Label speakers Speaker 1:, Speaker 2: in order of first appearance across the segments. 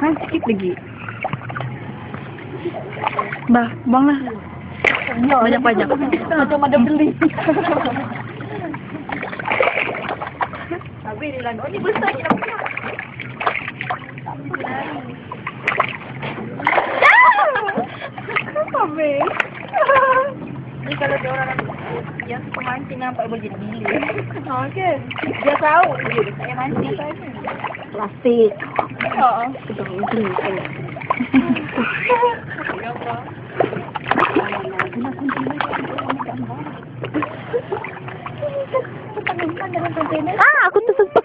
Speaker 1: Sikit lagi. Bah, buang lah. Banyak-banyak.
Speaker 2: Macam ada beli. Habis ni lah. Oh, ni besar ni nampak. Habis. Ni kalau dia orang yang pemancing nampak boleh jadi bilik. Okey. Dia tahu dia saya mancing. Plastik. Ha. Betul betul.
Speaker 1: Aku tersentuh.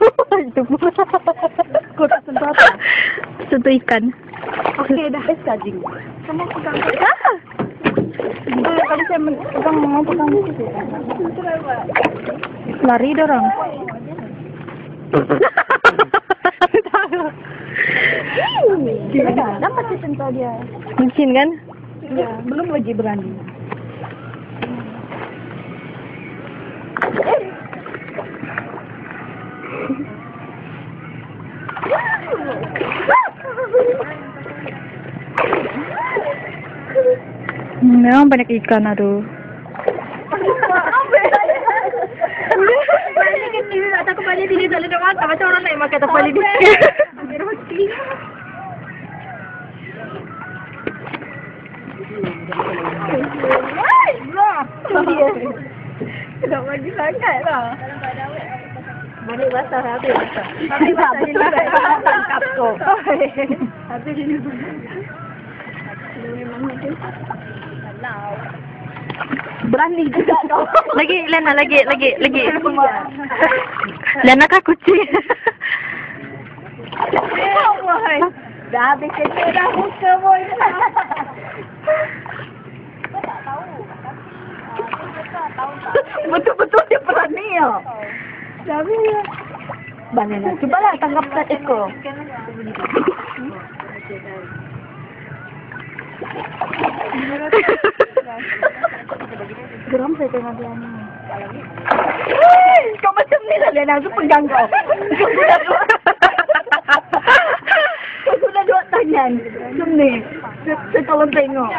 Speaker 2: Kau tak sentuh apa?
Speaker 1: Sentuh ikan.
Speaker 2: Okey dah. Cajing. Kamu pegang. Kalau saya pegang mau pegang itu.
Speaker 1: Lari dorang.
Speaker 2: Dapat sentuh dia.
Speaker 1: Mungkin kan?
Speaker 2: Ya, belum lagi berani.
Speaker 1: Memang banyak ikan, aduh.
Speaker 2: Balik ke sini tak takut balik dia tak ada makan macam orang lain makan tak balik dia. Roti. Dia. Tak bagi sangat lah. Balik basah habis basah. Habis basah ni lah. Tangkap kau. Habis ni dulu. Berani juga kau.
Speaker 1: Lagi, Lena, lagi. Lena kah kucing?
Speaker 2: Dah habis kerja dah muka boy. Betul-betul dia berani ya. Tapi banana. Cubalah tangkap satu ekor. Geram saya tengok dia ni. Kau macam ni lah Lena, aku pegang kau. Kau sudah dua tangan. Macam ni. Saya tolong tengok.